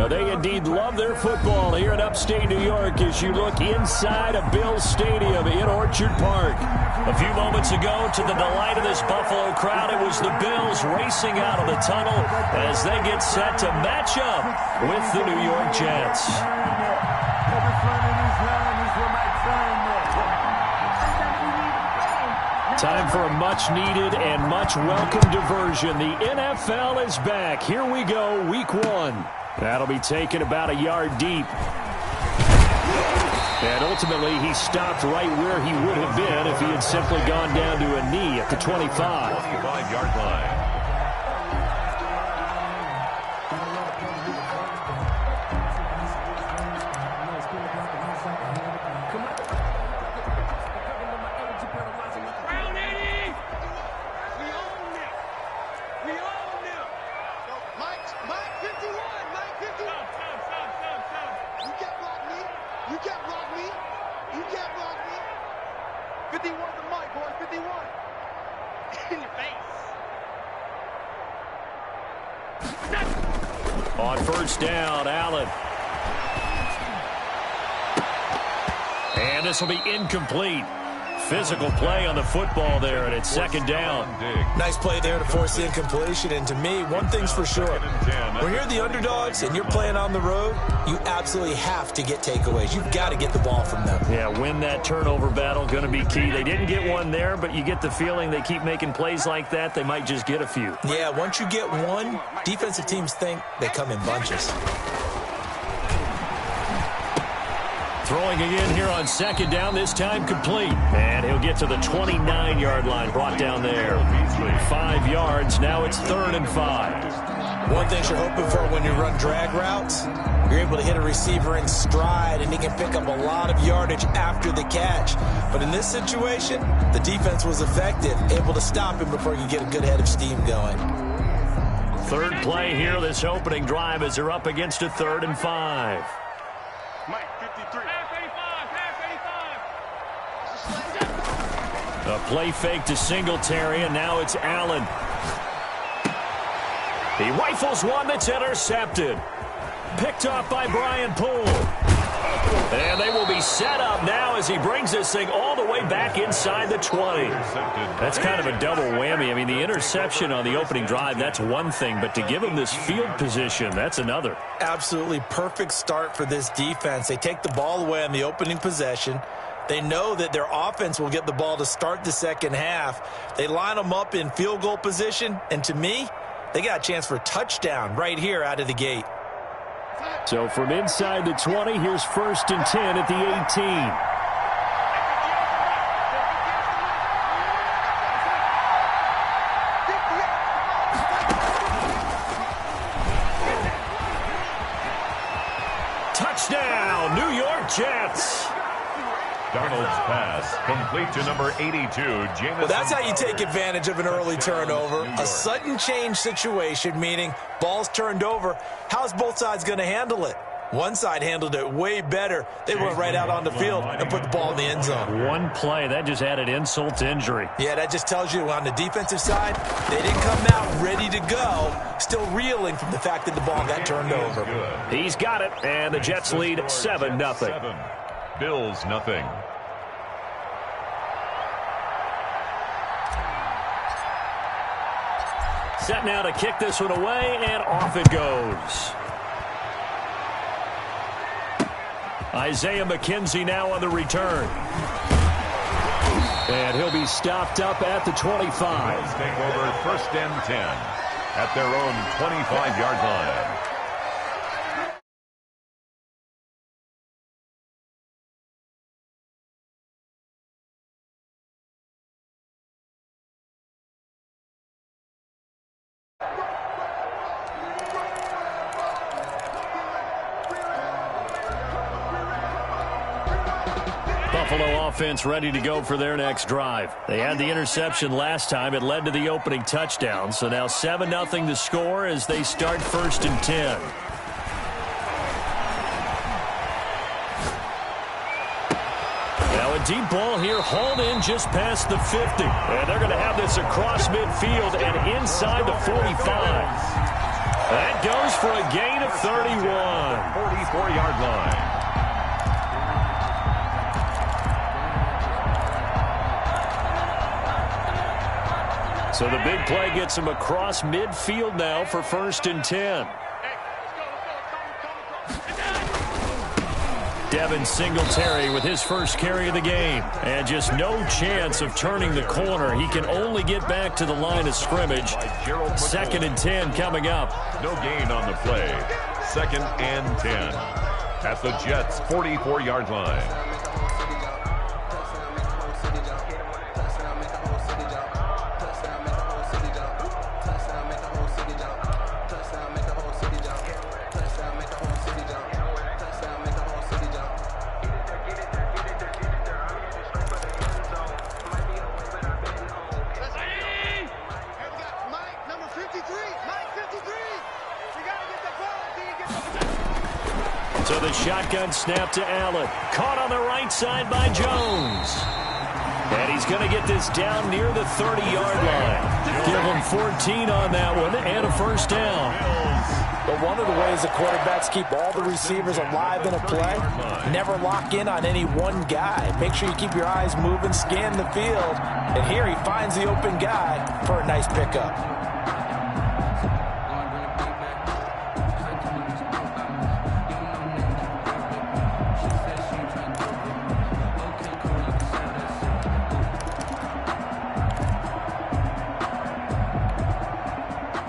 Now, they indeed love their football here in upstate New York as you look inside of Bills Stadium in Orchard Park. A few moments ago, to the delight of this Buffalo crowd, it was the Bills racing out of the tunnel as they get set to match up with the New York Jets. Time for a much-needed and much-welcome diversion. The NFL is back. Here we go, Week 1. That'll be taken about a yard deep. And ultimately, he stopped right where he would have been if he had simply gone down to a knee at the 25. 25-yard line. On first down, Allen. And this will be incomplete. Physical play on the football there, and it's second down. Nice play there to force the incompletion. And to me, one thing's for sure. When you're the underdogs and you're playing on the road, you absolutely have to get takeaways. You've got to get the ball from them. Yeah, win that turnover battle, going to be key. They didn't get one there, but you get the feeling they keep making plays like that, they might just get a few. Yeah, once you get one, defensive teams think they come in bunches. Throwing again here on second down, this time complete. And he'll get to the 29-yard line, brought down there. 5 yards, now it's 3rd and 5. One thing you're hoping for when you run drag routes, you're able to hit a receiver in stride, and he can pick up a lot of yardage after the catch. But in this situation, the defense was effective, able to stop him before he could get a good head of steam going. Third play here, this opening drive, as they're up against a 3rd and 5. Mike, 53. A play fake to Singletary, and now it's Allen. He rifles one that's intercepted. Picked off by Brian Poole. And they will be set up now as he brings this thing all the way back inside the 20. That's kind of a double whammy. I mean, the interception on the opening drive, that's one thing, but to give him this field position, that's another. Absolutely perfect start for this defense. They take the ball away on the opening possession. They know that their offense will get the ball to start the second half. They line them up in field goal position, and to me, they got a chance for a touchdown right here out of the gate. So from inside the 20, here's 1st and 10 at the 18. Touchdown, New York Jets. Darnold's pass complete to number 82, Jameson. Well, that's how you take advantage of an early turnover. A sudden change situation, meaning ball's turned over. How's both sides going to handle it? One side handled it way better. They went right out on the field and put the ball in the end zone. One play, that just added insult to injury. Yeah, that just tells you on the defensive side, they didn't come out ready to go, still reeling from the fact that the ball got turned over. He's got it, and the Jets lead 7-0. Bills, nothing. Set now to kick this one away, and off it goes. Isaiah McKenzie now on the return. And he'll be stopped up at the 25. Bills take over 1st and 10 at their own 25-yard line. Buffalo offense ready to go for their next drive. They had the interception last time. It led to the opening touchdown. So now 7-0 to score as they start 1st and 10. Now a deep ball here, hauled in just past the 50. And they're going to have this across midfield and inside the 45. That goes for a gain of 31. 44-yard line. So the big play gets him across midfield now for 1st and 10. Devin Singletary with his first carry of the game. And just no chance of turning the corner. He can only get back to the line of scrimmage. 2nd and 10 coming up. No gain on the play. 2nd and 10. At the Jets' 44-yard line. So the shotgun snap to Allen. Caught on the right side by Jones. And he's going to get this down near the 30-yard line. Give him 14 on that one and a first down. But one of the ways the quarterbacks keep all the receivers alive in a play, never lock in on any one guy. Make sure you keep your eyes moving, scan the field. And here he finds the open guy for a nice pickup.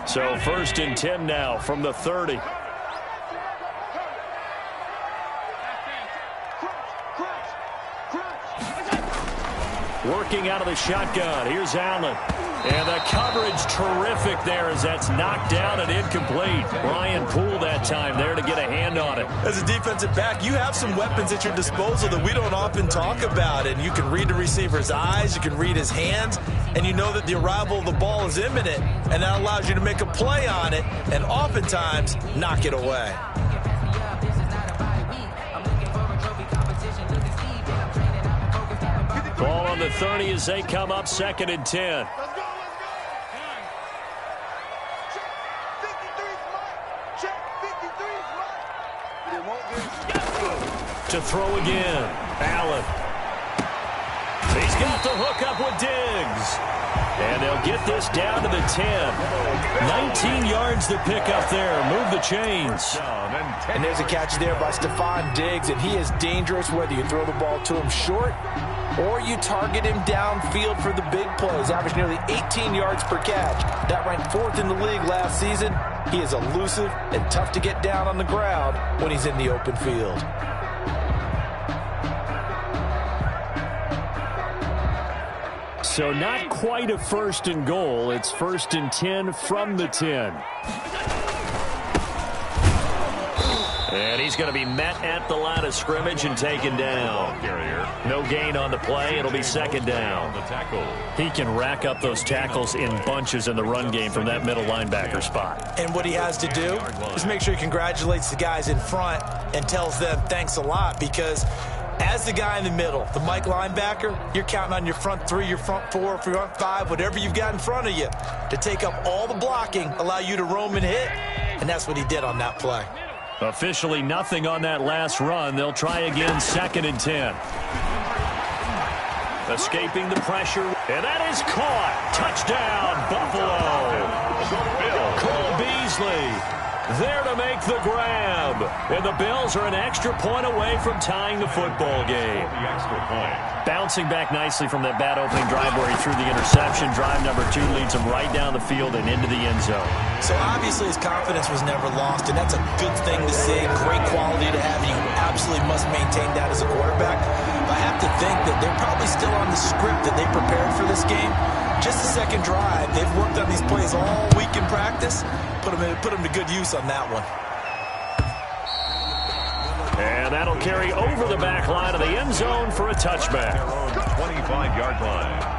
So 1st and 10 now from the 30. Working out of the shotgun. Here's Allen. And the coverage terrific there as that's knocked down and incomplete. Brian Poole that time there to get a hand on it. As a defensive back, you have some weapons at your disposal that we don't often talk about. And you can read the receiver's eyes, you can read his hands, and you know that the arrival of the ball is imminent. And that allows you to make a play on it and oftentimes knock it away. Ball on the 30 as they come up 2nd and 10. To throw again. Allen. He's got the hook up with Diggs. And they'll get this down to the 10. 19 yards to pick up there. Move the chains. And there's a catch there by Stephon Diggs, and he is dangerous whether you throw the ball to him short or you target him downfield for the big plays. Averaged nearly 18 yards per catch. That ranked 4th in the league last season. He is elusive and tough to get down on the ground when he's in the open field. So not quite a 1st and goal. It's 1st and 10 from the 10. And he's going to be met at the line of scrimmage and taken down. No gain on the play. It'll be 2nd down. He can rack up those tackles in bunches in the run game from that middle linebacker spot. And what he has to do is make sure he congratulates the guys in front and tells them thanks a lot, because as the guy in the middle, the Mike linebacker, you're counting on your front 3, your front 4, your front 5, whatever you've got in front of you to take up all the blocking, allow you to roam and hit, and that's what he did on that play. Officially nothing on that last run. They'll try again 2nd and 10. Escaping the pressure, and that is caught. Touchdown, Buffalo. Cole Beasley there to make the grab. And the Bills are an extra point away from tying the football game. Bouncing back nicely from that bad opening drive where he threw the interception. Drive number 2 leads him right down the field and into the end zone. So obviously his confidence was never lost, and that's a good thing to see. Great quality to have. You absolutely must maintain that as a quarterback. I have to think that they're probably still on the script that they prepared for this game. Just the second drive. They've worked on these plays all week in practice. Put them to good use on that one. And that'll carry over the back line of the end zone for a touchback. 25-yard line.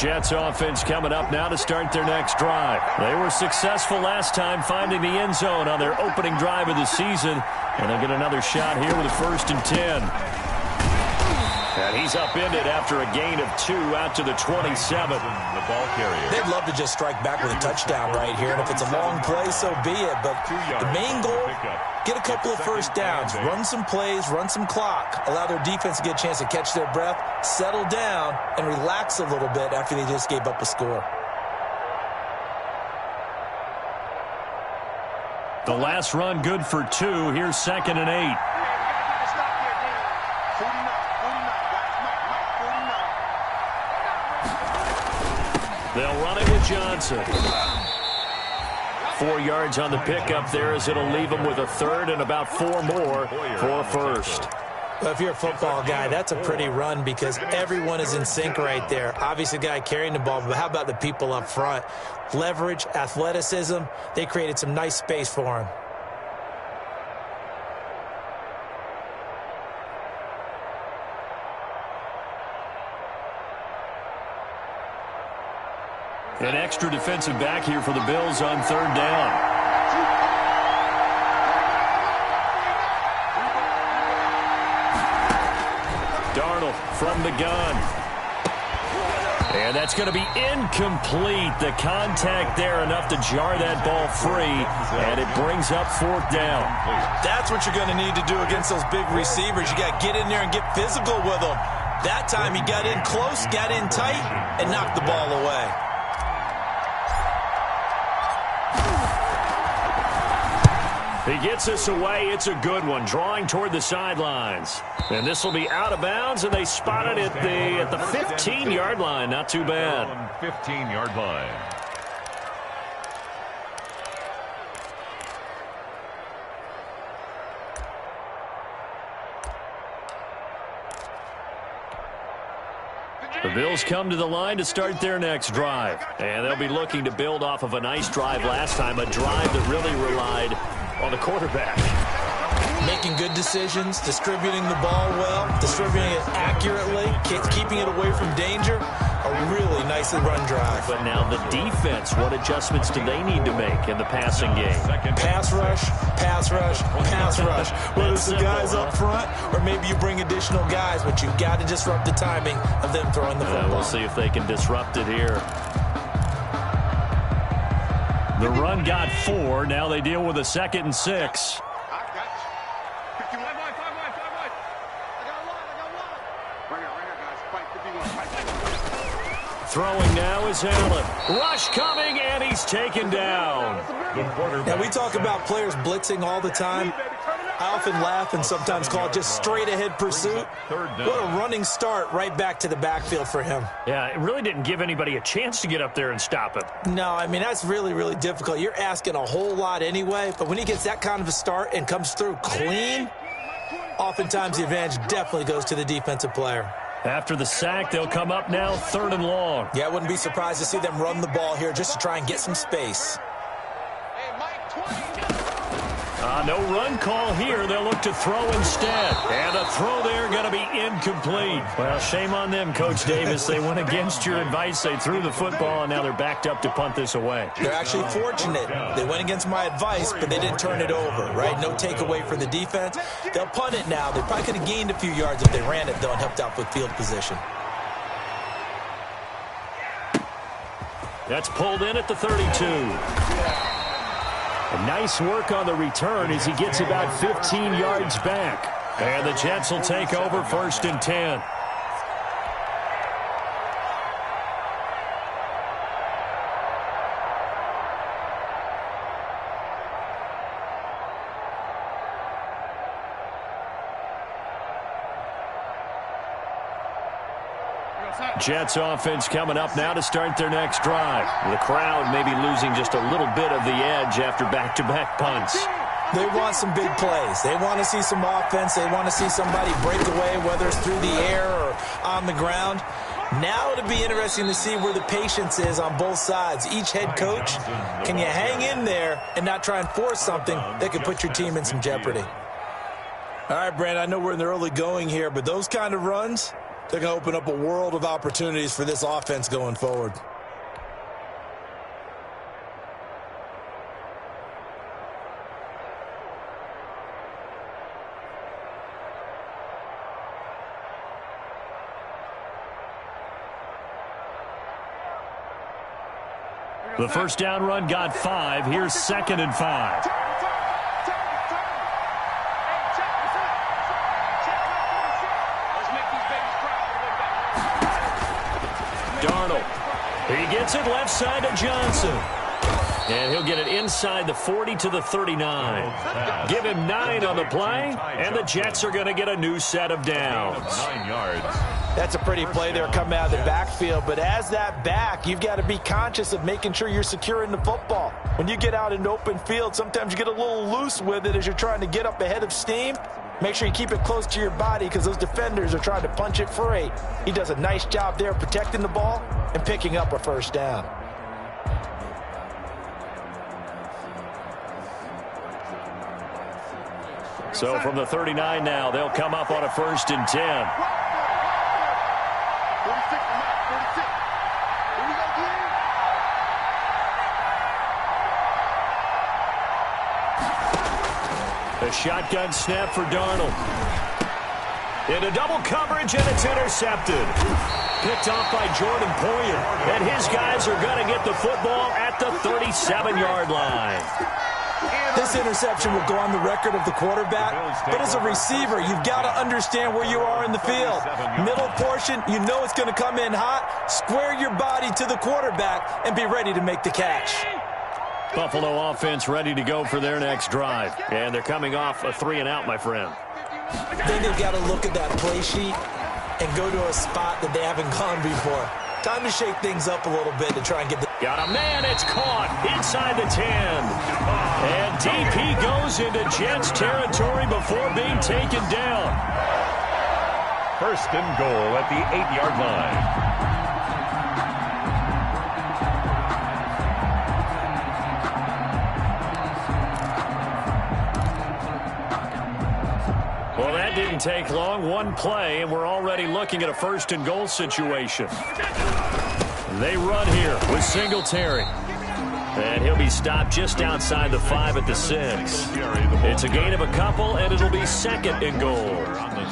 Jets offense coming up now to start their next drive. They were successful last time finding the end zone on their opening drive of the season, and they'll get another shot here with a 1st and 10. And he's upended after a gain of 2 out to the 27. The ball carrier. They'd love to just strike back with a touchdown right here, and if it's a long play, so be it. But the main goal, get a couple of first downs, run some plays, run some clock, allow their defense to get a chance to catch their breath, settle down, and relax a little bit after they just gave up a score. The last run good for 2. Here's 2nd and 8. They'll run it with Johnson. 4 yards on the pickup there as it'll leave them with a 3rd and about 4 more for a 1st. Well, if you're a football guy, that's a pretty run because everyone is in sync right there. Obviously, the guy carrying the ball, but how about the people up front? Leverage, athleticism, they created some nice space for him. An extra defensive back here for the Bills on 3rd down. Darnold from the gun. And that's going to be incomplete. The contact there enough to jar that ball free, and it brings up 4th down. That's what you're going to need to do against those big receivers. You got to get in there and get physical with them. That time he got in close, got in tight, and knocked the ball away. He gets us away. It's a good one. Drawing toward the sidelines. And this will be out of bounds, and they spot it at the 15-yard line. Not too bad. 15-yard line. The Bills come to the line to start their next drive. And they'll be looking to build off of a nice drive last time, a drive that really relied on the quarterback. Making good decisions, distributing the ball well, distributing it accurately, keeping it away from danger. A really nicely run drive. But now the defense, what adjustments do they need to make in the passing game? Pass rush, pass rush, pass rush. Whether it's the guys up front or maybe you bring additional guys, but you've got to disrupt the timing of them throwing the football. We'll see if they can disrupt it here. The run got 4. Now they deal with a 2nd and 6. Throwing now is Allen. Rush coming, and he's taken down. Now, we talk about players blitzing all the time. I often laugh and sometimes call it just straight-ahead pursuit. What a running start right back to the backfield for him. Yeah, it really didn't give anybody a chance to get up there and stop him. No, I mean, that's really, really difficult. You're asking a whole lot anyway, but when he gets that kind of a start and comes through clean, oftentimes the advantage definitely goes to the defensive player. After the sack, they'll come up now 3rd and long. Yeah, I wouldn't be surprised to see them run the ball here just to try and get some space. No run call here. They'll look to throw instead. And a throw there going to be incomplete. Well, shame on them, Coach Davis. They went against your advice. They threw the football, and now they're backed up to punt this away. They're actually fortunate. They went against my advice, but they didn't turn it over, right? No takeaway for the defense. They'll punt it now. They probably could have gained a few yards if they ran it, though, and helped out with field position. That's pulled in at the 32. Nice work on the return as he gets about 15 yards back. And the Jets will take over 1st and 10. Jets offense coming up now to start their next drive. The crowd may be losing just a little bit of the edge after back-to-back punts. They want some big plays. They want to see some offense. They want to see somebody break away, whether it's through the air or on the ground. Now it'll be interesting to see where the patience is on both sides. Each head coach, can you hang in there and not try and force something that could put your team in some jeopardy? All right, Brandon, I know we're in the early going here, but those kind of runs, They're going to open up a world of opportunities for this offense going forward. The first down run got 5. Here's 2nd and 5. Darnold. He gets it left side to Johnson. And he'll get it inside the 40 to the 39. Give him 9 on the play, and the Jets are going to get a new set of downs. 9 yards. That's a pretty play there coming out of the backfield, but as that back, you've got to be conscious of making sure you're securing the football. When you get out in open field, sometimes you get a little loose with it as you're trying to get up ahead of steam. Make sure you keep it close to your body because those defenders are trying to punch it free. He does a nice job there protecting the ball and picking up a first down. So from the 39 now, they'll come up on a 1st and 10. A shotgun snap for Darnold. Into double coverage, and it's intercepted. Picked off by Jordan Poyer. And his guys are going to get the football at the 37-yard line. This interception will go on the record of the quarterback, but as a receiver, you've got to understand where you are in the field. Middle portion, you know it's going to come in hot. Square your body to the quarterback and be ready to make the catch. Buffalo offense ready to go for their next drive. And they're coming off a 3-and-out, my friend. Then they've got to look at that play sheet and go to a spot that they haven't gone before. Time to shake things up a little bit to try and get the... Got a man, it's caught inside the 10. And DP goes into Jets territory before being taken down. 1st and goal at the 8-yard line. Well, that didn't take long. One play, and we're already looking at a 1st and goal situation. They run here with Singletary. And he'll be stopped just outside the 5 at the 6. It's a gain of a couple, and it'll be 2nd and goal.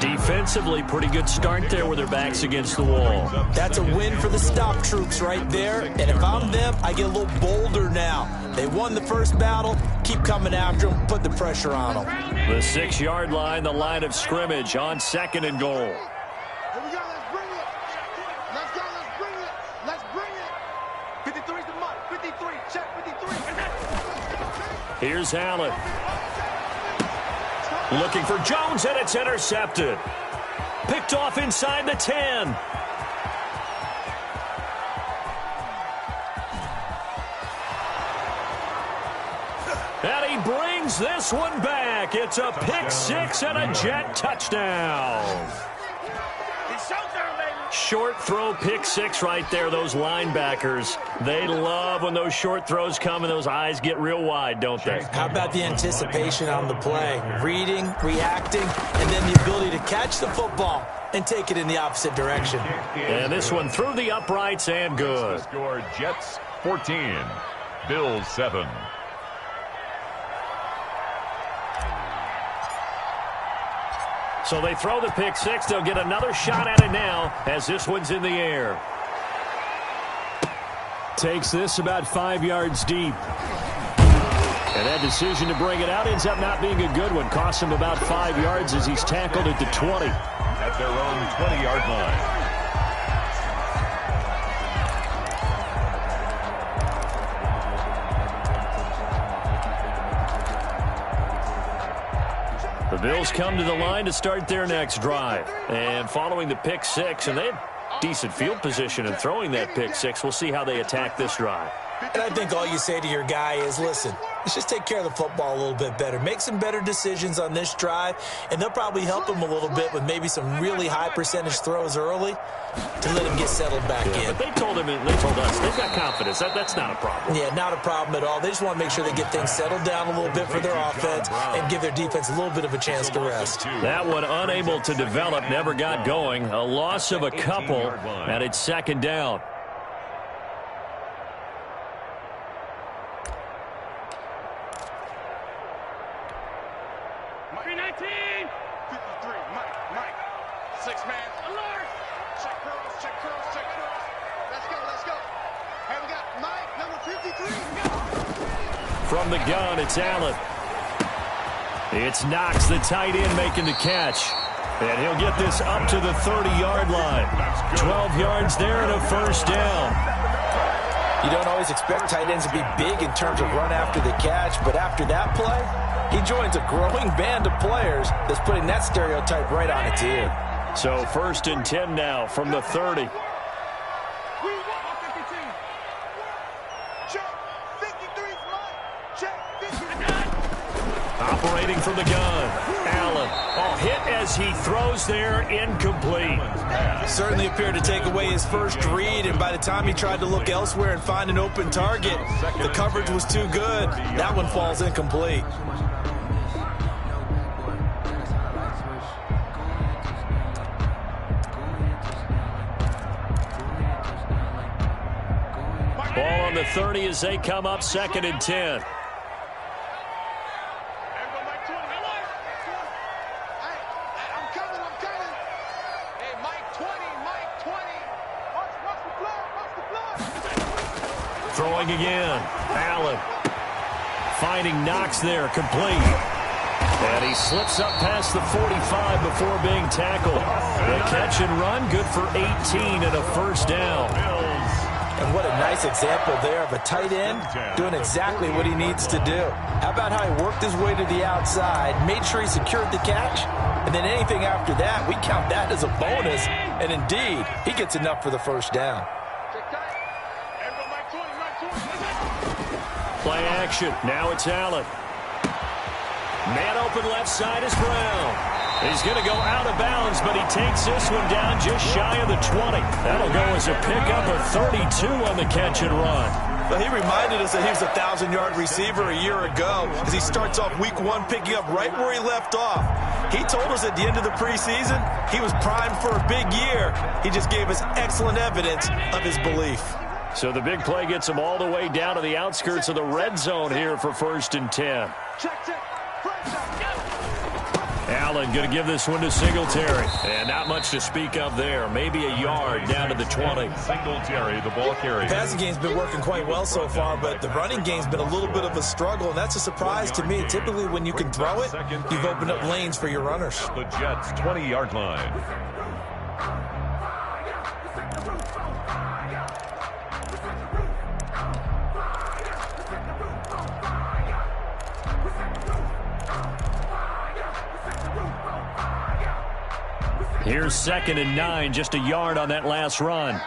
Defensively, pretty good start there with their backs against the wall. That's a win for the stop troops right there. And if I'm them, I get a little bolder now. They won the first battle. Keep coming after them. Put the pressure on them. The 6-yard line, the line of scrimmage on 2nd and goal. Here we go. Let's bring it. Let's go. Let's bring it. Let's bring it. 53's the mark. 53. Check 53. Here's Allen. Looking for Jones, and it's intercepted. Picked off inside the 10. And he brings this one back. It's a pick 6 and a Jet touchdown. Short throw, pick 6 right there. Those linebackers, they love when those short throws come and those eyes get real wide, don't they? How about the anticipation on the play? Reading, reacting, and then the ability to catch the football and take it in the opposite direction. And this one through the uprights and good. Score Jets 14, Bills 7. So they throw the pick 6. They'll get another shot at it now as this one's in the air. Takes this about 5 yards deep. And that decision to bring it out ends up not being a good one. Costs him about 5 yards as he's tackled at the 20. At their own 20-yard line. The Bills come to the line to start their next drive. And following the pick 6, and they have decent field position in throwing that pick 6. We'll see how they attack this drive. And I think all you say to your guy is, listen, let's just take care of the football a little bit better. Make some better decisions on this drive, and they'll probably help him a little bit with maybe some really high percentage throws early to let him get settled back in. But they told us, they've got confidence. That's not a problem. Yeah, not a problem at all. They just want to make sure they get things settled down a little bit for their offense and give their defense a little bit of a chance to rest. That one unable to develop, never got going. A loss of a couple, and it's second down. From the gun, it's Allen. It's Knox, the tight end, making the catch. And he'll get this up to the 30-yard line. 12 yards there and a first down. You don't always expect tight ends to be big in terms of run after the catch, but after that play, he joins a growing band of players that's putting that stereotype right on its ear. So 1st and 10 now from the 30. Operating from the gun, Allen. Hit as he throws there, incomplete. Certainly appeared to take away his first read, and by the time he tried to look elsewhere and find an open target, the coverage was too good. That one falls incomplete. Ball on the 30 as they come up 2nd and 10. Throwing again. Allen finding Knox there, complete. And he slips up past the 45 before being tackled. The catch and run, good for 18 and a first down. And what a nice example there of a tight end doing exactly what he needs to do. How about how he worked his way to the outside, made sure he secured the catch, and then anything after that, we count that as a bonus. And indeed, he gets enough for the first down. Play action. Now it's Allen. Man open left side is Brown. He's going to go out of bounds, but he takes this one down just shy of the 20. That'll go as a pickup of 32 on the catch and run. Well, he reminded us that he was a 1,000-yard receiver a year ago as he starts off week 1 picking up right where he left off. He told us at the end of the preseason he was primed for a big year. He just gave us excellent evidence of his belief. So the big play gets him all the way down to the outskirts of the red zone here for 1st and 10. Allen going to give this one to Singletary. And not much to speak of there. Maybe a yard down to the 20. Singletary, the ball carrier. The passing game's been working quite well so far, but the running game's been a little bit of a struggle, and that's a surprise to me. Typically, when you can throw it, you've opened up lanes for your runners. The Jets' 20-yard line. Here's 2nd and 9, just a yard on that last run.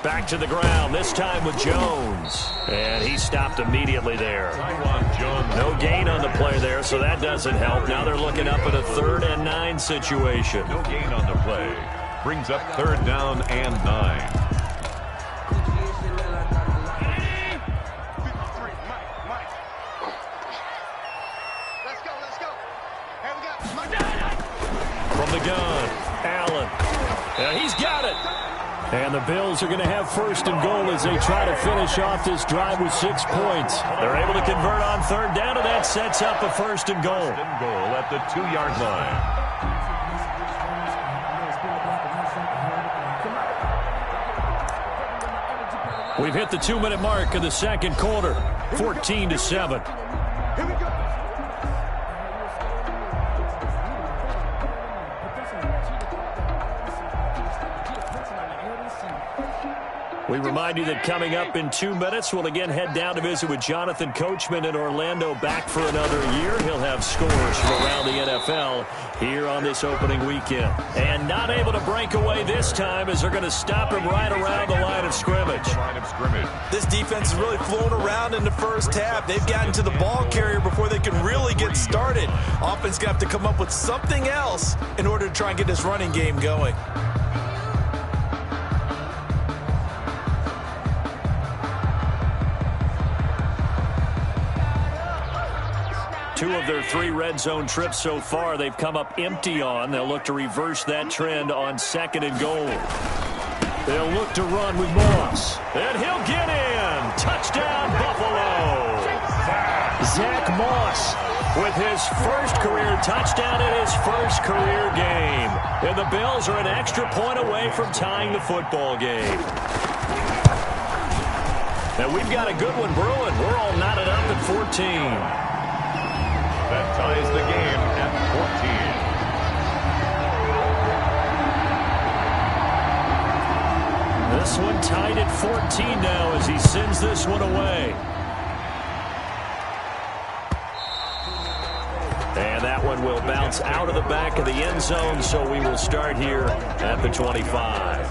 Back to the ground, this time with Jones. And he stopped immediately there. No gain on the play there, so that doesn't help. Now they're looking up at a 3rd and 9 situation. No gain on the play. Brings up 3rd down and 9. Gun, Allen. He's got it. And the Bills are going to have 1st and goal as they try to finish off this drive with 6 points. They're able to convert on 3rd down, and that sets up a 1st and goal. 1st and goal at the 2-yard line. We've hit the 2-minute mark of the 2nd quarter, 14-7. Here we go. We remind you that coming up in 2 minutes, we'll again head down to visit with Jonathan Coachman in Orlando, back for another year. He'll have scores from around the NFL here on this opening weekend. And not able to break away this time as they're going to stop him right around the line of scrimmage. This defense is really flown around in the first half. They've gotten to the ball carrier before they can really get started. Offense going to have to come up with something else in order to try and get this running game going. Two of their 3 red zone trips so far, they've come up empty on. They'll look to reverse that trend on 2nd and goal. They'll look to run with Moss. And he'll get in. Touchdown, Buffalo. Zach Moss with his first career touchdown in his first career game. And the Bills are an extra point away from tying the football game. And we've got a good one brewing. We're all knotted up at 14. That ties the game at 14. This one tied at 14 now as he sends this one away. And that one will bounce out of the back of the end zone, so we will start here at the 25.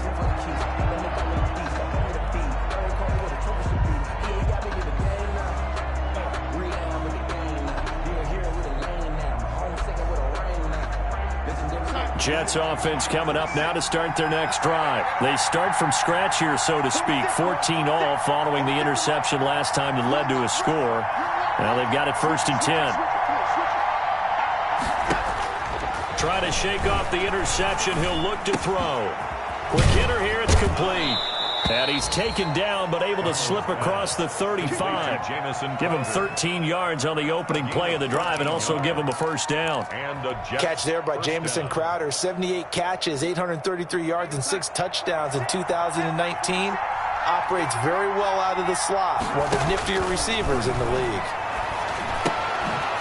Jets offense coming up now to start their next drive. They start from scratch here, so to speak. 14 all following the interception last time that led to a score. Now they've got it 1st and 10. Try to shake off the interception. He'll look to throw. Quick hitter here. It's complete. And he's taken down, but able to slip across the 35. Give him 13 yards on the opening play of the drive and also give him a first down. Catch there by Jamison Crowder. 78 catches, 833 yards, and 6 touchdowns in 2019. Operates very well out of the slot. One of the niftier receivers in the league.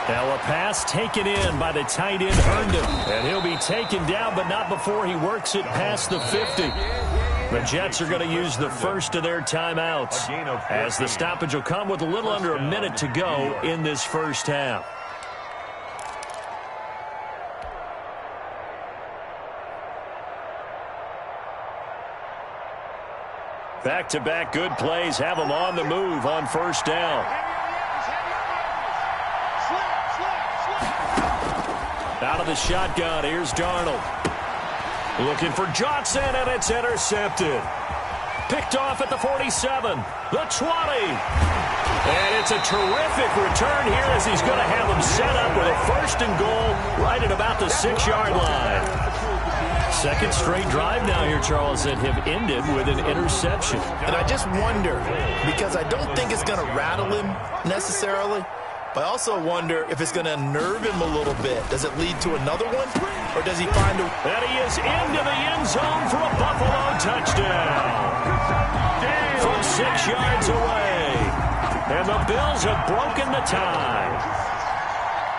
Now a pass taken in by the tight end Herndon. And he'll be taken down, but not before he works it past the 50. The Jets are going to use the first of their timeouts as the stoppage will come with a little under a minute to go in this first half. Back-to-back good plays have them on the move on first down. Out of the shotgun, here's Darnold. Looking for Johnson, and it's intercepted. Picked off at the 47, the 20. And it's a terrific return here as he's going to have them set up with a 1st and goal right at about the 6-yard line. Second straight drive now here, Charles, that have ended with an interception. And I just wonder, because I don't think it's going to rattle him necessarily, but I also wonder if it's going to unnerve him a little bit. Does it lead to another one? Or does he find a... And he is into the end zone for a Buffalo touchdown. From 6 yards away. And the Bills have broken the tie.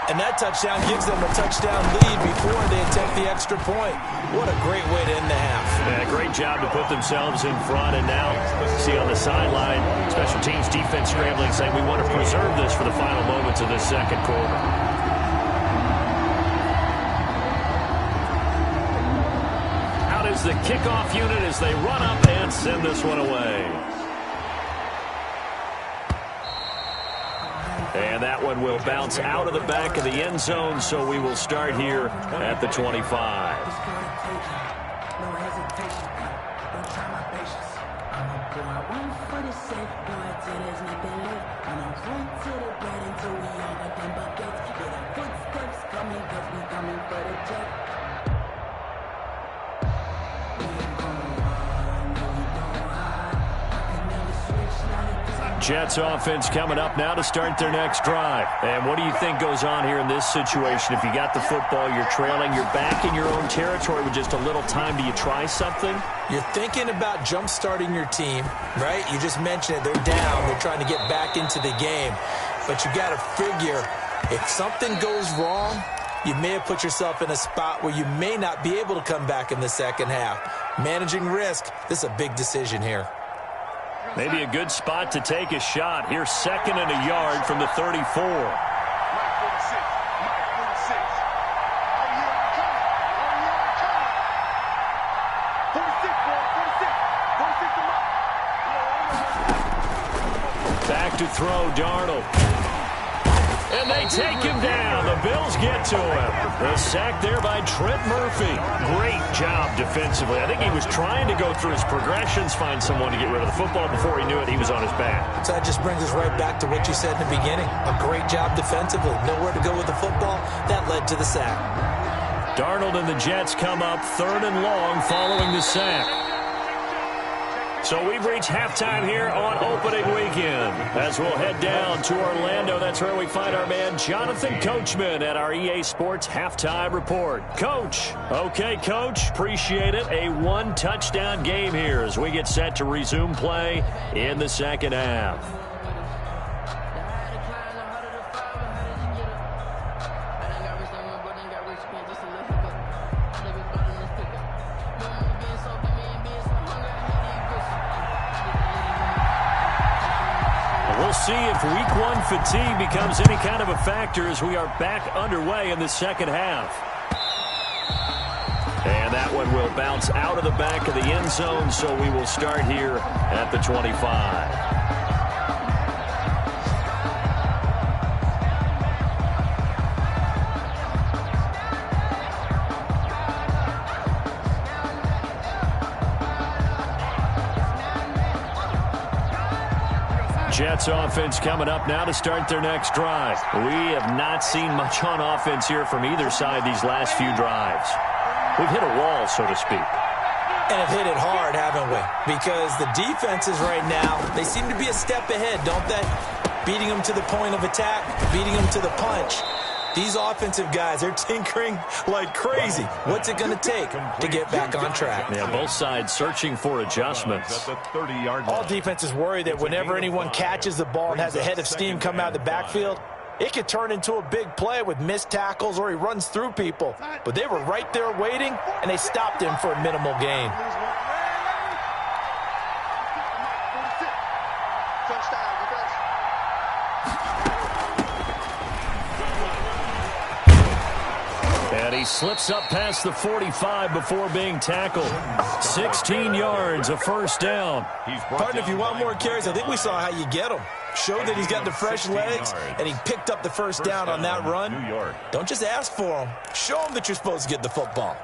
And that touchdown gives them a touchdown lead before they attempt the extra point. What a great way to end the half. Yeah, great job to put themselves in front. And now, see on the sideline, special teams defense scrambling, saying we want to preserve this for the final moments of this second quarter. Out is the kickoff unit as they run up and send this one away. And that one will bounce out of the back of the end zone, so we will start here at the 25. Jets offense coming up now to start their next drive. And what do you think goes on here in this situation? If you got the football, you're trailing, you're back in your own territory with just a little time. Do you try something? You're thinking about jump-starting your team, right? You just mentioned it. They're down. They're trying to get back into the game. But you got to figure, if something goes wrong, you may have put yourself in a spot where you may not be able to come back in the second half. Managing risk, this is a big decision here. Maybe a good spot to take a shot. Here's 2nd and a yard from the 34. Back to throw, Darnold. And they take him down. The Bills get to him. The sack there by Trent Murphy. Great job defensively. I think he was trying to go through his progressions, find someone to get rid of the football. Before he knew it, he was on his back. So that just brings us right back to what you said in the beginning. A great job defensively. Nowhere to go with the football. That led to the sack. Darnold and the Jets come up 3rd and long following the sack. So we've reached halftime here on opening weekend. As we'll head down to Orlando, that's where we find our man Jonathan Coachman at our EA Sports Halftime Report. Coach. Okay, Coach. Appreciate it. A 1-touchdown game here as we get set to resume play in the second half. We'll see if Week 1 fatigue becomes any kind of a factor as we are back underway in the second half. And that one will bounce out of the back of the end zone, so we will start here at the 25. Jets offense coming up now to start their next drive. We have not seen much on offense here from either side these last few drives. We've hit a wall, so to speak. And have hit it hard, haven't we? Because the defenses right now, they seem to be a step ahead, don't they? Beating them to the point of attack, beating them to the punch. These offensive guys are tinkering like crazy. What's it going to take to get back on track? Yeah, both sides searching for adjustments. All defenses worry that whenever anyone catches the ball and has a head of steam come out of the backfield, it could turn into a big play with missed tackles or he runs through people. But they were right there waiting, and they stopped him for a minimal gain. And he slips up past the 45 before being tackled. 16 yards, a first down. Partner, if you want more carries, I think we saw how you get them. Show that he's got the fresh legs, and he picked up the first down on that run. Don't just ask for him. Show him that you're supposed to get the football.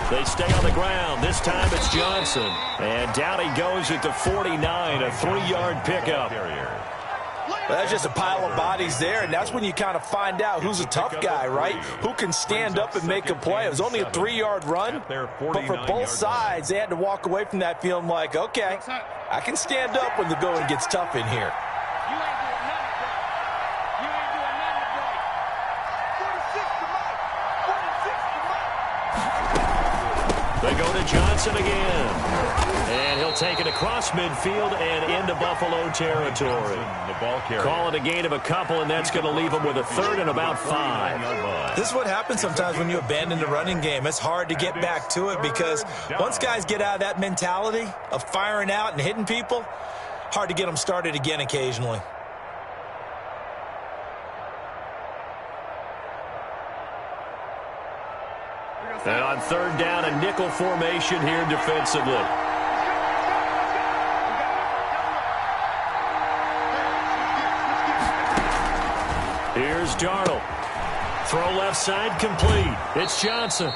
They stay on the ground. This time it's Johnson. And down he goes at the 49, a 3-yard pickup. Well, that's just a pile of bodies there, and that's when you kind of find out who's a tough guy, right? Who can stand up and make a play. It was only a 3-yard run, but for both sides, they had to walk away from that feeling like, okay, I can stand up when the going gets tough in here. They go to Johnson again. And he'll take it across midfield and into Buffalo territory. Call it a gain of a couple, and that's going to leave them with a 3rd and about 5. This is what happens sometimes when you abandon the running game. It's hard to get back to it because once guys get out of that mentality of firing out and hitting people, hard to get them started again occasionally. And on 3rd down, a nickel formation here defensively. Here's Darnold. Throw left side complete. It's Johnson.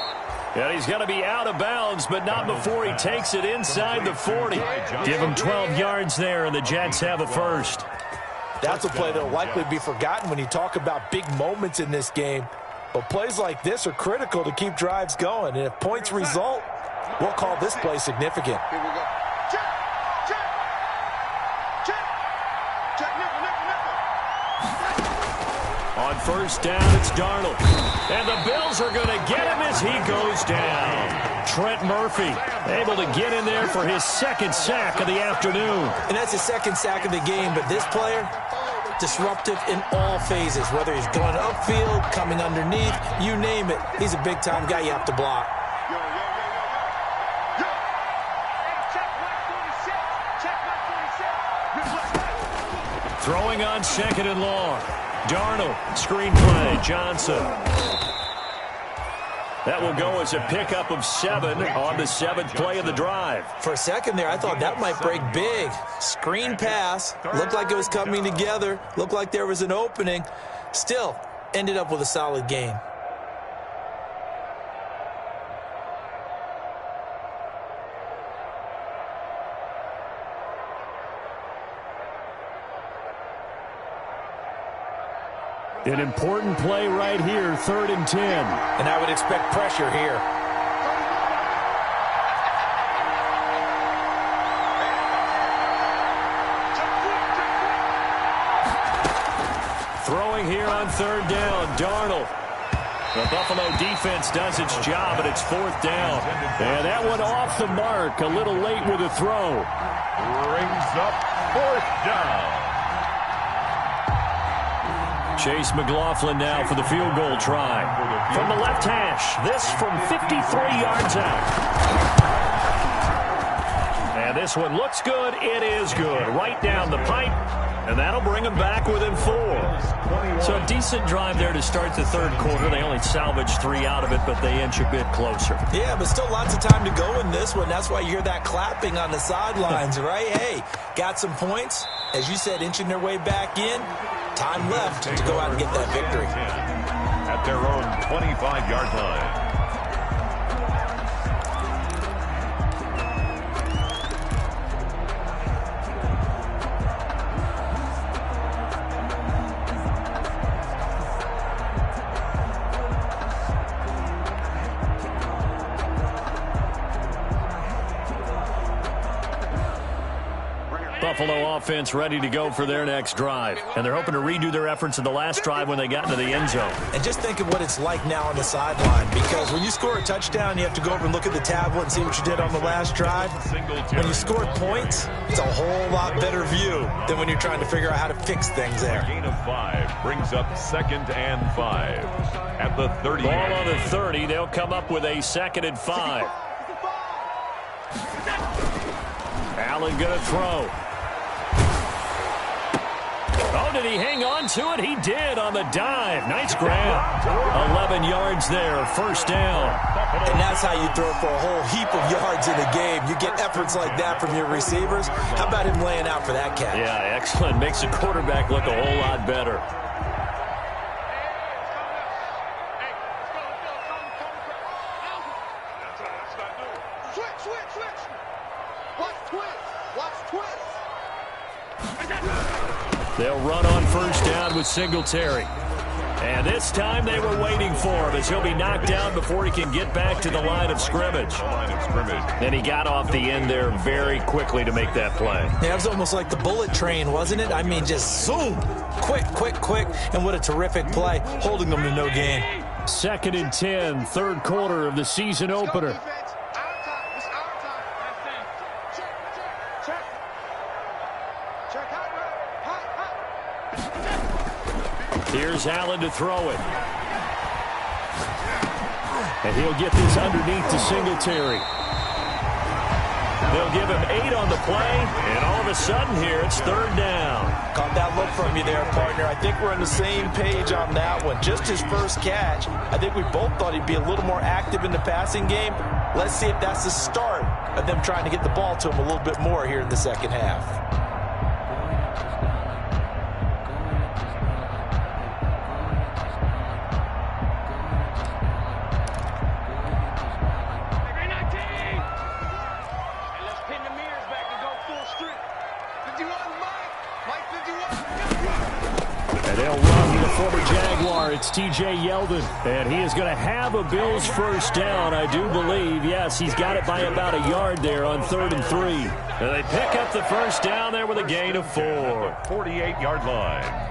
And he's going to be out of bounds, but not before he takes it inside the 40. Give him 12 yards there, and the Jets have a first. That's a play that will likely be forgotten when you talk about big moments in this game. But plays like this are critical to keep drives going. And if points result, we'll call this play significant. Here we go. Check, check, check, check, nickel. On 1st down, it's Darnold. And the Bills are going to get him as he goes down. Trent Murphy able to get in there for his second sack of the afternoon. And that's his second sack of the game, but this player, disruptive in all phases, whether he's going upfield, coming underneath, you name it. He's a big-time guy you have to block. Throwing on second and long. Darnold, screenplay, Johnson. That will go as a pickup of 7 on the 7th play of the drive. For a second there, I thought that might break big. Screen pass. Looked like it was coming together. Looked like there was an opening. Still, ended up with a solid game. An important play right here, 3rd and 10. And I would expect pressure here. Throwing here on 3rd down, Darnold. The Buffalo defense does its job, and it's 4th down. And that one off the mark, a little late with a throw. Brings up 4th down. Chase McLaughlin now for the field goal try. From the left hash, this from 53 yards out. And this one looks good. It is good. Right down the pipe. And that'll bring them back within 4. So a decent drive there to start the 3rd quarter. They only salvaged 3 out of it, but they inch a bit closer. Yeah, but still lots of time to go in this one. That's why you hear that clapping on the sidelines, right? Hey, got some points. As you said, inching their way back in. Time left to go out and get that victory. At their own 25-yard line. Buffalo offense ready to go for their next drive. And they're hoping to redo their efforts in the last drive when they got into the end zone. And just think of what it's like now on the sideline, because when you score a touchdown, you have to go over and look at the tablet and see what you did on the last drive. When you score points, it's a whole lot better view than when you're trying to figure out how to fix things there. Gain of 5 brings up 2nd and 5 at the 30. Ball on the 30. They'll come up with a 2nd and 5. Allen going to throw. Oh, did he hang on to it? He did on the dive. Nice grab. 11 yards there, 1st down. And that's how you throw for a whole heap of yards in a game. You get efforts like that from your receivers. How about him laying out for that catch? Yeah, excellent. Makes the quarterback look a whole lot better. They'll run on 1st down with Singletary. And this time they were waiting for him as he'll be knocked down before he can get back to the line of scrimmage. And he got off the end there very quickly to make that play. Yeah, it was almost like the bullet train, wasn't it? I mean, just zoom. Quick, quick, quick. And what a terrific play, holding them to no gain. 2nd and 10, 3rd quarter of the season opener. Here's Allen to throw it. And he'll get this underneath to Singletary. They'll give him 8 on the play, and all of a sudden here, it's 3rd down. Caught that look from you there, partner. I think we're on the same page on that one. Just his first catch. I think we both thought he'd be a little more active in the passing game. Let's see if that's the start of them trying to get the ball to him a little bit more here in the second half. And they'll run the former Jaguar. It's T.J. Yeldon. And he is going to have a Bills 1st down, I do believe. Yes, he's got it by about a yard there on 3rd and 3. And they pick up the 1st down there with a gain of 4. 48-yard line.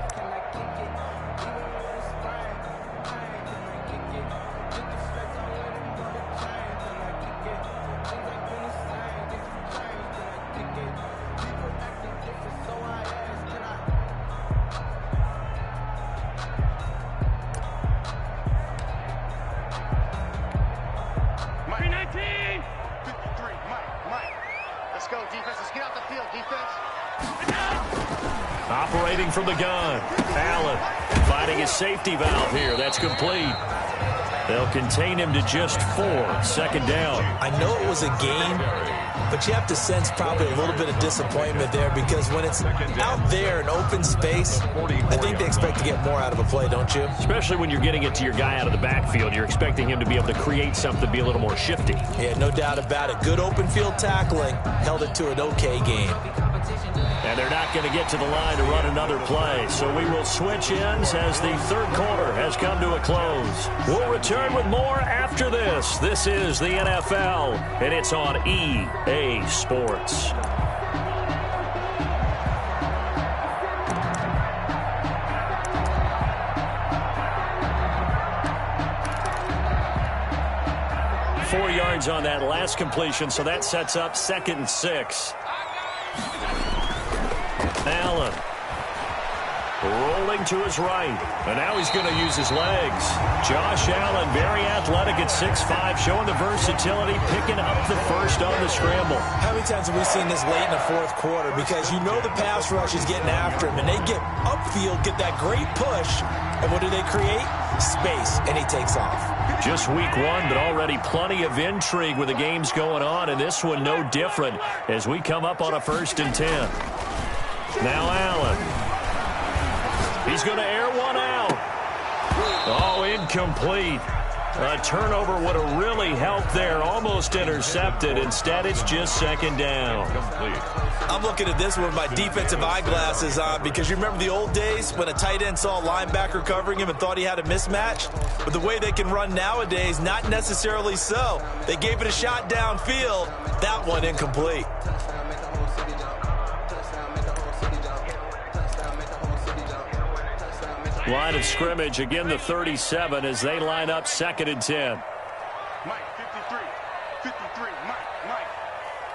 go, defense. Let's get out the field, defense. Operating from the gun. Allen finding his safety valve here. That's complete. They'll contain him to just 4. 2nd down. I know it was a game, but you have to sense probably a little bit of disappointment there because when it's out there in open space, I think they expect to get more out of a play, don't you? Especially when you're getting it to your guy out of the backfield. You're expecting him to be able to create something, be a little more shifty. Yeah, no doubt about it. Good open field tackling. Held it to an okay game. And they're not going to get to the line to run another play. So we will switch ends as the 3rd quarter has come to a close. We'll return with more after this. This is the NFL, and it's on EA Sports. Four yards on that last completion, so that sets up 2nd and 6. Allen rolling to his right, and now he's going to use his legs. Josh Allen, very athletic at 6'5", showing the versatility, picking up the first on the scramble. How many times have we seen this late in the 4th quarter? Because you know the pass rush is getting after him, and they get upfield, get that great push, and what do they create? Space, and he takes off. Just week 1, but already plenty of intrigue with the games going on, and this one no different as we come up on a 1st and 10. Now Allen. He's going to air one out. Oh, incomplete. A turnover would have really helped there. Almost intercepted. Instead, it's just 2nd down. I'm looking at this one with my defensive eyeglasses on because you remember the old days when a tight end saw a linebacker covering him and thought he had a mismatch? But the way they can run nowadays, not necessarily so. They gave it a shot downfield. That one incomplete. Line of scrimmage, again the 37 as they line up 2nd and 10. Mike, 53. 53. Mike.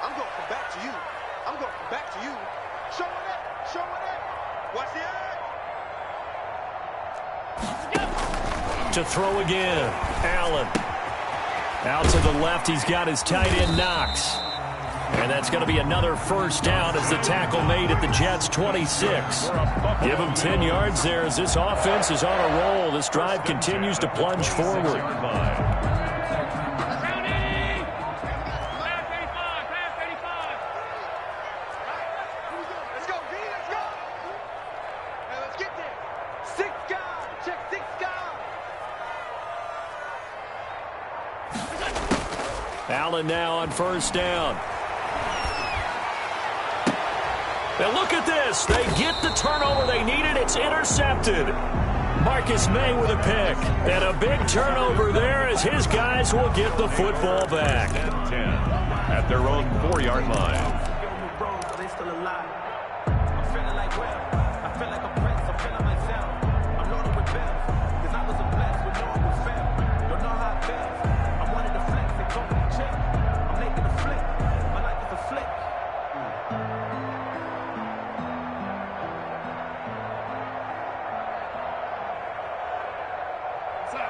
I'm going to come back to you. I'm going to come back to you. Show it. Show it. Watch the To throw again. Allen. Out to the left. He's got his tight end Knox. And that's going to be another 1st down as the tackle made at the Jets' 26. Give him 10 yards there as this offense is on a roll. This drive continues to plunge forward. Allen now on 1st down. Now look at this. They get the turnover they needed. It's intercepted. Marcus May with a pick. And a big turnover there as his guys will get the football back. 10 at their own 4-yard line.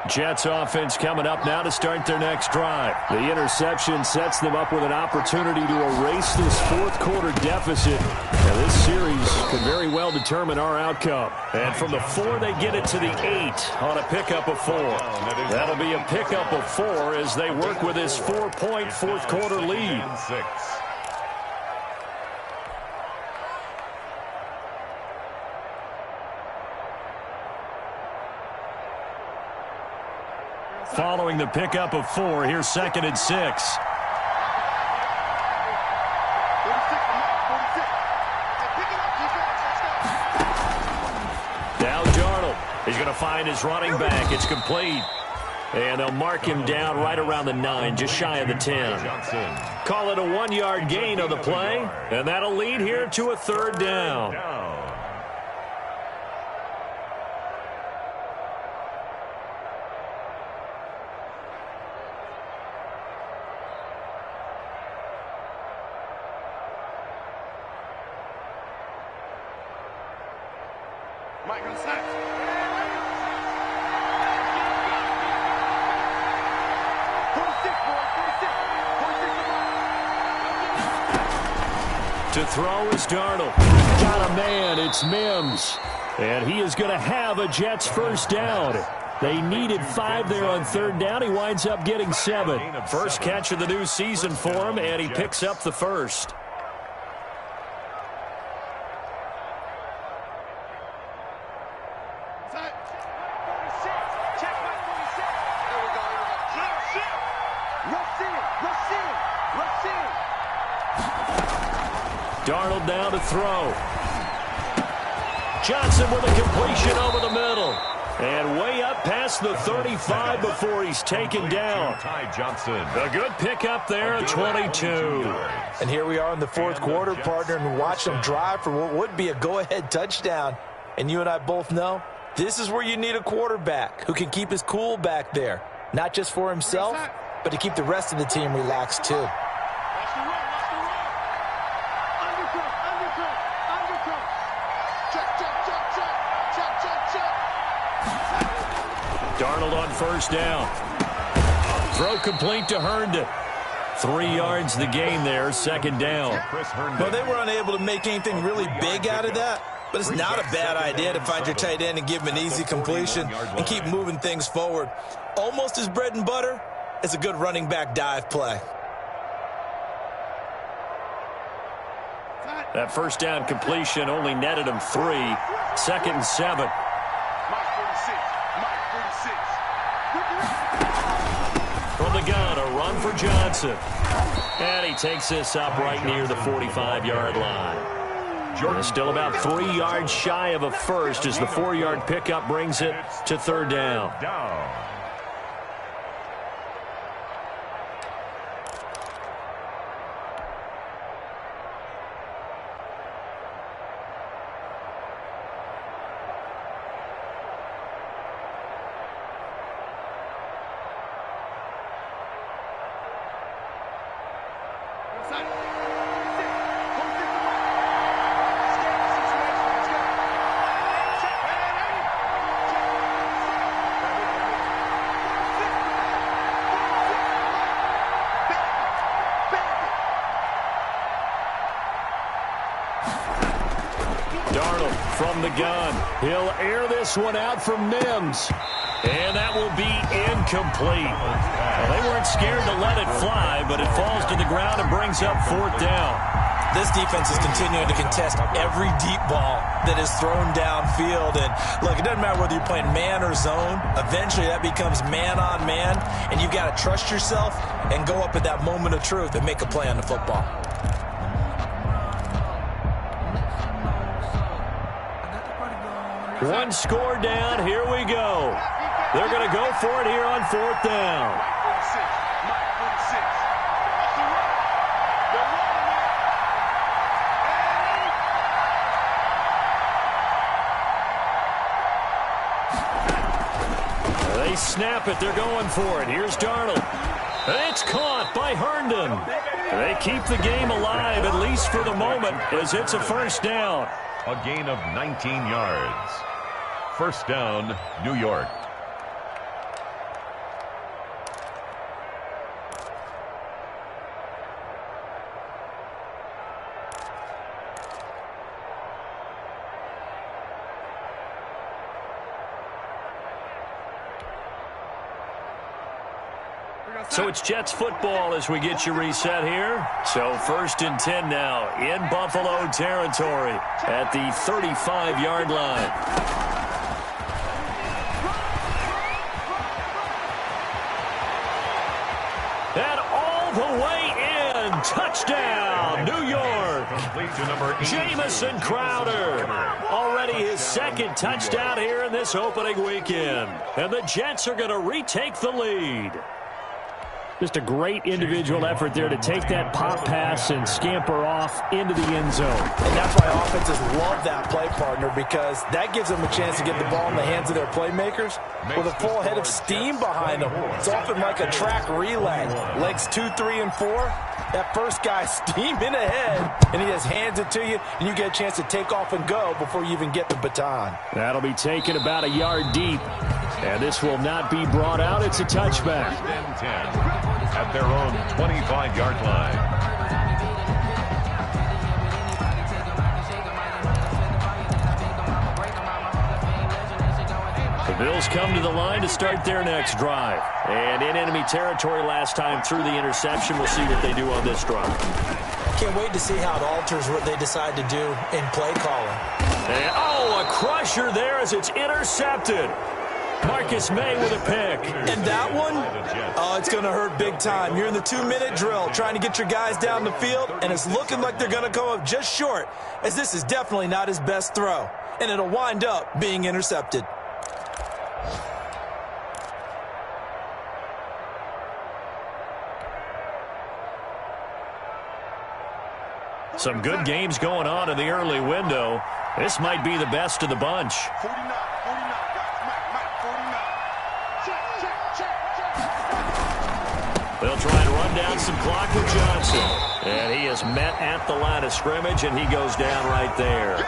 Jets offense coming up now to start their next drive. The interception sets them up with an opportunity to erase this 4th quarter deficit. Now this series could very well determine our outcome. And from the 4, they get it to the 8 on a pickup of 4. That'll be a pickup of 4 as they work with this 4-point 4th quarter lead. 6. Following the pickup of 4, here's 2nd and 6. 46. Now Darnold is going to find his running back. It's complete. And they'll mark him down right around the 9, just shy of the 10. Call it a 1-yard gain on the play, and that'll lead here to a 3rd down. Mike on snaps. 46, boys. 46. 46. To throw is Darnold. Got a man. It's Mims. And he is going to have a Jets first down. They needed 5 there on third down. He winds up getting 7. First catch of the new season for him, and he picks up the first. Darnold down to throw. Johnson with a completion over the middle. And way up past the 35 before he's taken down. Ty Johnson. A good pickup there at 22. And here we are in the fourth quarter, partner, and watch them drive for what would be a go-ahead touchdown. And you and I both know this is where you need a quarterback who can keep his cool back there. Not just for himself, but to keep the rest of the team relaxed too. Darnold on first down. Throw complete to Herndon. 3 yards the gain there, second down. Well, they were unable to make anything really big out of that, but it's not a bad idea to find your tight end and give him an easy completion and keep moving things forward. Almost as bread and butter as a good running back dive play. That first down completion only netted him 3. Second and 7. From the gun, a run for Johnson. And he takes this up right near the 45-yard line. Jordan still about 3 yards shy of a first as the 4-yard pickup brings it to third down. Darnold from the gun. He'll air this one out for Mims. And that will be incomplete. Well, they weren't scared to let it fly, but it falls to the ground and brings up fourth down. This defense is continuing to contest every deep ball that is thrown downfield. And, look, it doesn't matter whether you're playing man or zone. Eventually, that becomes man-on-man, and you've got to trust yourself and go up at that moment of truth and make a play on the football. One score down. Here we go. They're going to go for it here on fourth down. They snap it. They're going for it. Here's Darnold. It's caught by Herndon. They keep the game alive, at least for the moment, as it's a first down. A gain of 19 yards. First down, New York. So it's Jets football as we get you reset here. So first and 10 now in Buffalo territory at the 35-yard line. And all the way in. Touchdown, New York. Jamison Crowder. Already his second touchdown here in this opening weekend. And the Jets are going to retake the lead. Just a great individual effort there to take that pop pass and scamper off into the end zone. And that's why offenses love that play, partner, because that gives them a chance to get the ball in the hands of their playmakers with a full head of steam behind them. It's often like a track relay. Legs 2, 3, and 4. That first guy steaming ahead, and he just hands it to you, and you get a chance to take off and go before you even get the baton. That'll be taken about a yard deep. And this will not be brought out. It's a touchback. First and 10 at their own 25-yard line. Bills come to the line to start their next drive. And in enemy territory last time through the interception. We'll see what they do on this drive. Can't wait to see how it alters what they decide to do in play calling. And, a crusher there as it's intercepted. Marcus May with a pick. And that one, it's going to hurt big time. You're in the 2-minute drill trying to get your guys down the field, and it's looking like they're going to come up just short, as this is definitely not his best throw. And it'll wind up being intercepted. Some good games going on in the early window. This might be the best of the bunch. 49, 49, guys. Mike, 49. Check. They'll try and run down some clock with Johnson. And he is met at the line of scrimmage, and he goes down right there.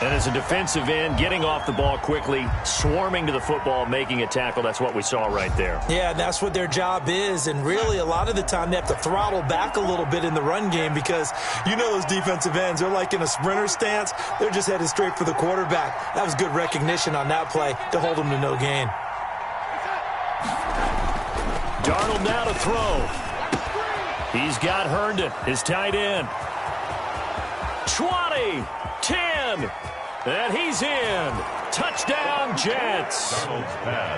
And as a defensive end, getting off the ball quickly, swarming to the football, making a tackle, that's what we saw right there. Yeah, and that's what their job is. And really, a lot of the time, they have to throttle back a little bit in the run game because you know those defensive ends, they're like in a sprinter stance. They're just headed straight for the quarterback. That was good recognition on that play to hold them to no gain. Darnold now to throw. He's got Herndon, his tight end. 20, 10, and he's in. Touchdown, Jets.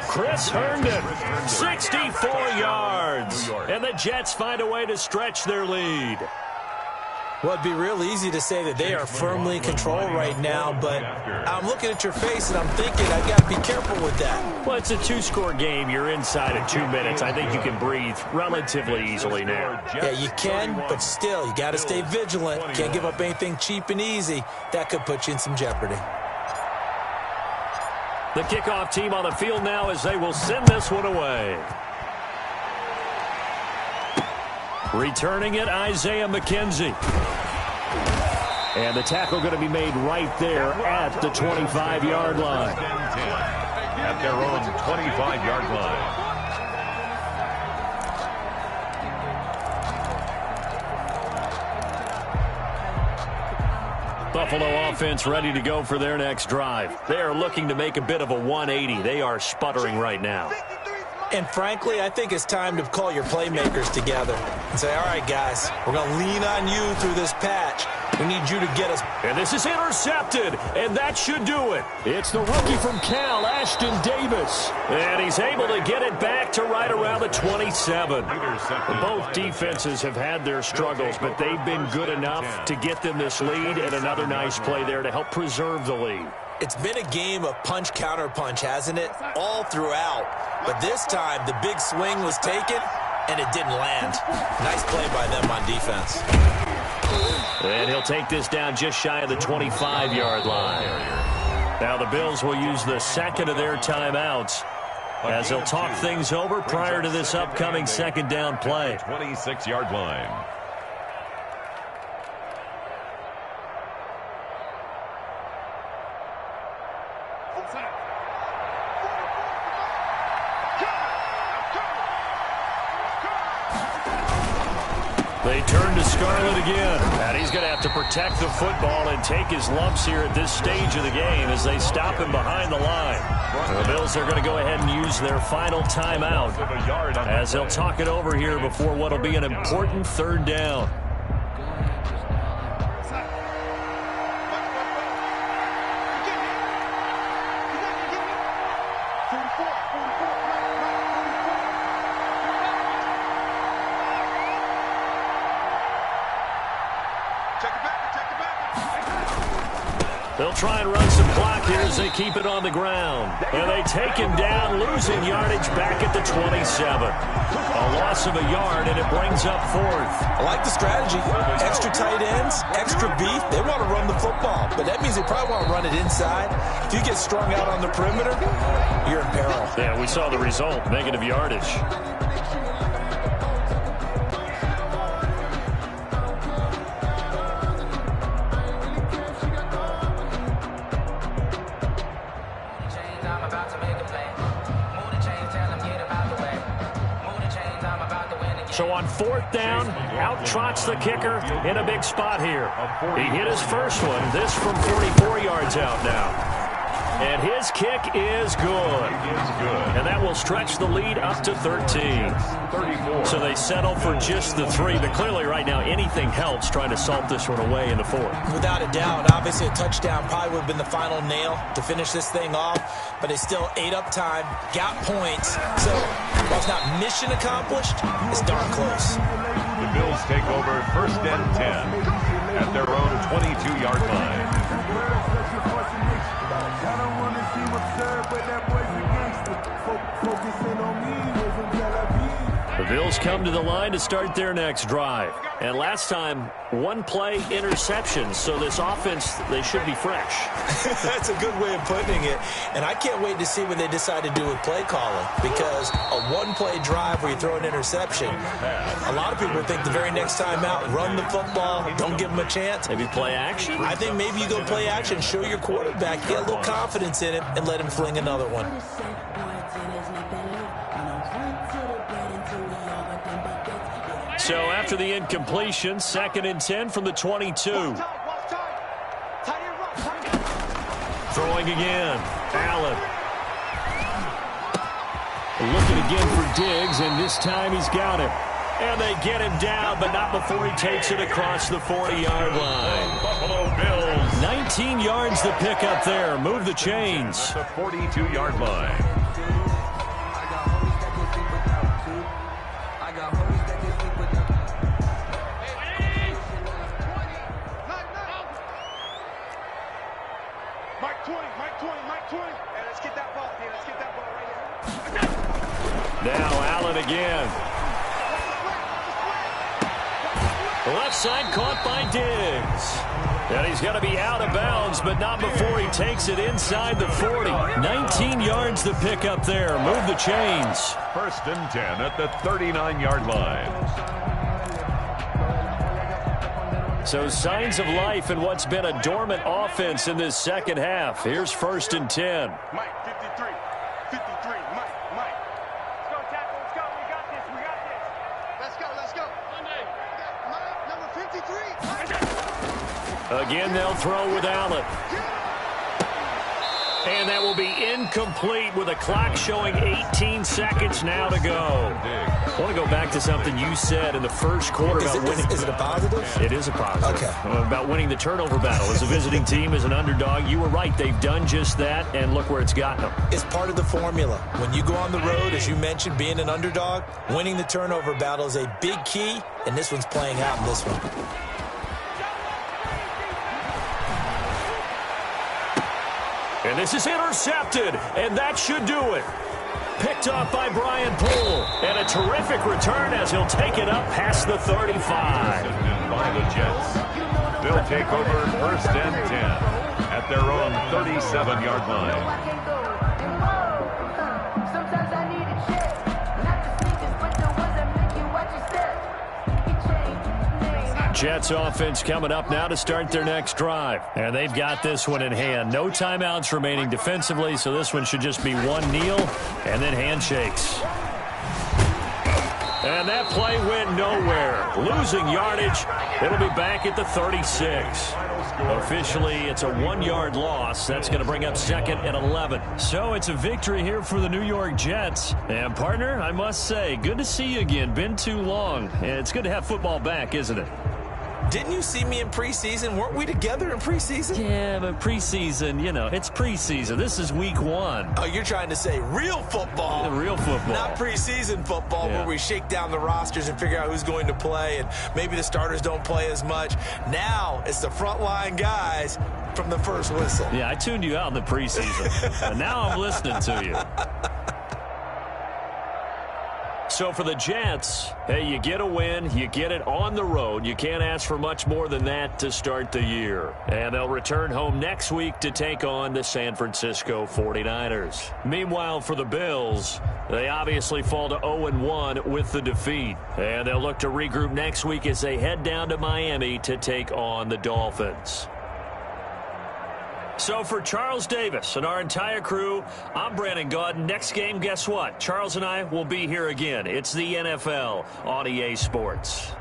Chris Herndon, 64 yards. And the Jets find a way to stretch their lead. Well, it'd be real easy to say that they are firmly in control right now, but I'm looking at your face and I'm thinking I've got to be careful with that. Well, it's a 2-score game. You're inside in 2 minutes. I think you can breathe relatively easily now. Yeah, you can, but still, you got to stay vigilant. Can't give up anything cheap and easy. That could put you in some jeopardy. The kickoff team on the field now as they will send this one away. Returning it, Isaiah McKenzie. And the tackle going to be made right there at the 25-yard line. At their own 25-yard line. Buffalo offense ready to go for their next drive. They are looking to make a bit of a 180. They are sputtering right now. And frankly, I think it's time to call your playmakers together and say, all right, guys, we're going to lean on you through this patch. We need you to get us. And this is intercepted, and that should do it. It's the rookie from Cal, Ashton Davis. And he's able to get it back to right around the 27. Both defenses have had their struggles, but they've been good enough to get them this lead, and another nice play there to help preserve the lead. It's been a game of punch-counter-punch, hasn't it? All throughout. But this time, the big swing was taken, and it didn't land. Nice play by them on defense. And he'll take this down just shy of the 25-yard line. Now the Bills will use the second of their timeouts as they'll talk things over prior to this upcoming second down play. 26-yard line. They turn to Scarlett again, and he's going to have to protect the football and take his lumps here at this stage of the game as they stop him behind the line. The Bills are going to go ahead and use their final timeout as they'll talk it over here before what will be an important third down. They'll try and run some clock here as they keep it on the ground. And they take him down, losing yardage back at the 27. A loss of a yard, and it brings up fourth. I like the strategy. Extra tight ends, extra beef. They want to run the football, but that means they probably want to run it inside. If you get strung out on the perimeter, you're in peril. Yeah, we saw the result, negative yardage. So on fourth down, out trots the kicker in a big spot here. He hit his first one. This from 44 yards out now. And his kick is good. And that will stretch the lead up to 13. 34. So they settle for just the 3. But clearly right now anything helps trying to salt this one away in the 4th. Without a doubt, obviously a touchdown probably would have been the final nail to finish this thing off. But it's still 8 up time, got points. So while it's not mission accomplished, it's darn close. The Bills take over 1st and 10 at their own 22-yard line. The Bills come to the line to start their next drive. And last time, 1 play interception. So this offense, they should be fresh. That's a good way of putting it. And I can't wait to see what they decide to do with play calling. Because a 1-play drive where you throw an interception, a lot of people think the very next time out, run the football, don't give them a chance. Maybe play action? I think maybe you go play action, show your quarterback, get a little confidence in him, and let him fling another one. So after the incompletion, 2nd and 10 from the 22. Throwing again. Allen. Looking again for Diggs, and this time he's got him. And they get him down, but not before he takes it across the 40-yard line. Buffalo Bills. 19 yards to pick up there. Move the chains. At the 42-yard line. Now Allen again. Left side caught by Diggs. And he's going to be out of bounds, but not before he takes it inside the 40. 19 yards to pick up there. Move the chains. 1st and 10 at the 39-yard line. So signs of life in what's been a dormant offense in this second half. Here's 1st and 10. Mike, 53. 53. Mike. Let's go, tackle. Let's go. We got this. Let's go. Mike, number 53. Again, they'll throw with Allen. And that will be incomplete with a clock showing 18 seconds now to go. I want to go back to something you said in the first quarter about winning. Is it a positive? It is a positive. Okay. About winning the turnover battle. As a visiting team, as an underdog, you were right. They've done just that, and look where it's gotten them. It's part of the formula. When you go on the road, as you mentioned, being an underdog, winning the turnover battle is a big key, and this one's playing out in this one. And this is intercepted, and that should do it. Picked off by Brian Poole, and a terrific return as he'll take it up past the 35. By the Jets. They'll take over 1st and 10 at their own 37-yard line. Jets offense coming up now to start their next drive. And they've got this one in hand. No timeouts remaining defensively, so this one should just be one kneel and then handshakes. And that play went nowhere. Losing yardage. It'll be back at the 36. Officially, it's a 1-yard loss. That's going to bring up 2nd and 11. So it's a victory here for the New York Jets. And, partner, I must say, good to see you again. Been too long. And it's good to have football back, isn't it? Didn't you see me in preseason? Weren't we together in preseason? Yeah, but preseason, you know, it's preseason. This is week 1. Oh, you're trying to say real football. Real football. Not preseason football where we shake down the rosters and figure out who's going to play, and maybe the starters don't play as much. Now it's the frontline guys from the first whistle. Yeah, I tuned you out in the preseason, and now I'm listening to you. So for the Jets, hey, you get a win, you get it on the road. You can't ask for much more than that to start the year. And they'll return home next week to take on the San Francisco 49ers. Meanwhile, for the Bills, they obviously fall to 0-1 with the defeat. And they'll look to regroup next week as they head down to Miami to take on the Dolphins. So for Charles Davis and our entire crew, I'm Brandon Gaudin. Next game, guess what? Charles and I will be here again. It's the NFL on EA Sports.